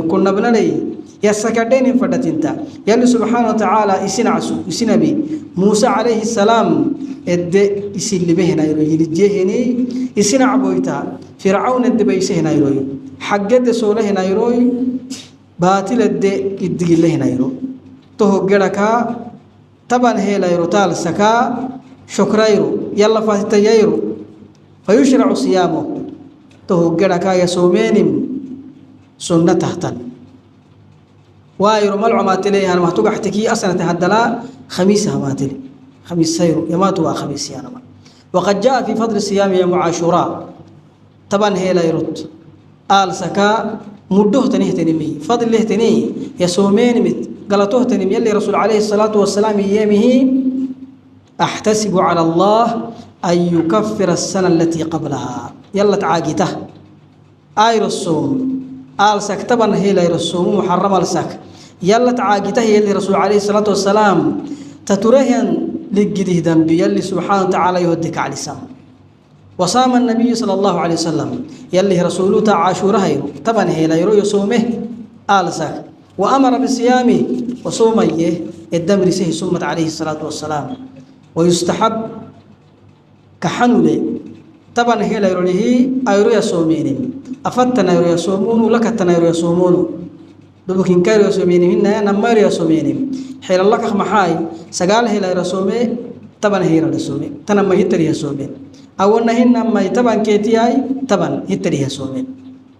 كنا بنالي يسكدين فدتنتا يلي سبحانه وتعالى يسنعسو يسنبي موسى عليه السلام اد يسل بهنا يروي يجهني يسنع بويتا فرعون اد بيسهنا يروي حقد سوله هنا يروي باطل اد يدغله هنا يروي تو غدكا تبان هيلا يرو تال سكا شكرايرو يلا فاتييرو فيشرع صيامه تو غدكا يسومين سنة تحتن وايرو ملعو ماتلي أنا ما تقحتكي أصلا تهدلا خميسها ماتلي خميس سيرو يماتوا خميس يانما وقد جاء في فضل الصيام يوم عاشوراء طبعا هي لا يرد آل سكا مدوه تنيه تنمي فضل له تنيه يسومين مت قالتوه تنمي يلي رسول عليه الصلاة والسلام يامه أحتسب على الله أن يكفر السنة التي قبلها يلا تعاقته آير الصوم آل سك طبعا هي لا يرسوم محرم السك يلا تعاقته يلي رسول عليه الصلاة والسلام تترهن لجده ذنبي يلي سبحانه وتعالى يهدك على السام وصام النبي صلى الله عليه وسلم يلي رسوله تعاشوره طبعا هي لا يصومه آل سك وأمر بصيامه وصوميه الدمر سه سمت عليه الصلاة والسلام ويستحب كحنولي طبعا هي لا يرويه أيرو يصومين أفتنا يرو يصومون ولكتنا يرو يصومون دبكين كارو يصومين هنا نمر يصومين حيل الله كخمحاي سجال هي لا يصومي طبعا هي لا يصومي تنما يتري يصومين أو أنهن ما طبعا كيتياي طبعا يتري يصومين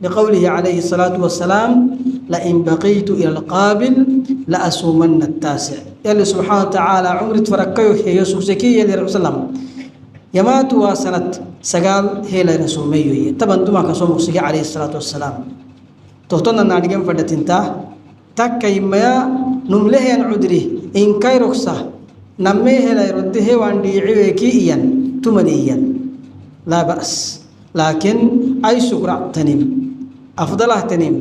لقوله عليه الصلاة والسلام لئن بقيت إلى القابل لأصومن التاسع يلي سبحانه وتعالى عمر تفرقيه يسوع زكي يلي رسول الله يماتوا سنة سجال هي لا رسوميه طبعا دوما كسوم سجى عليه الصلاة والسلام تهتون نادجم فدتنتا تكيما نمله عذري إن كيرخصة نميه لا يرده واندي عويكيا تمنيا لا بأس لكن أي سكرة تنم أفضله تنم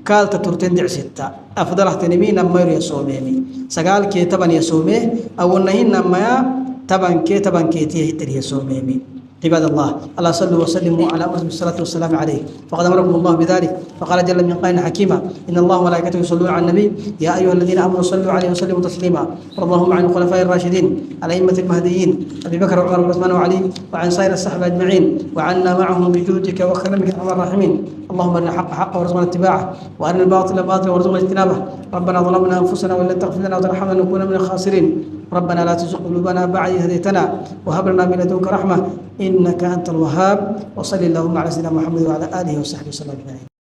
قال تترتين دع ستة أفضله تنمي نما يصومي سجال كي طبعا يصومه أو نهين نما طبعا كي تيه تريه صوميمي عباد الله الله صلوا وسلموا على أمر الصلاة والسلام عليه فقد أمركم الله بذلك فقال جل من قائل حكيما إن الله وملائكته يصلون على النبي يا أيها الذين آمنوا صلوا عليه وسلموا تسليما اللهم عن الخلفاء الراشدين الأئمة المهديين أبي بكر وعمر وعثمان وعلي وعن سائر الصحابة أجمعين وعنا معهم بجودك وكرمك أرحم الراحمين اللهم أرنا الحق حقا وارزقنا اتباعه وأرنا الباطل باطلا وارزقنا اجتنابه ربنا ظلمنا أنفسنا وإن لم تغفر لنا وترحمنا نكون من الخاسرين ربنا لا تزغ قلوبنا بعد إذ هديتنا وهب لنا من لدنك رحمة إنك أنت الوهاب وصل اللهم على سيدنا محمد وعلى آله وصحبه وسلم.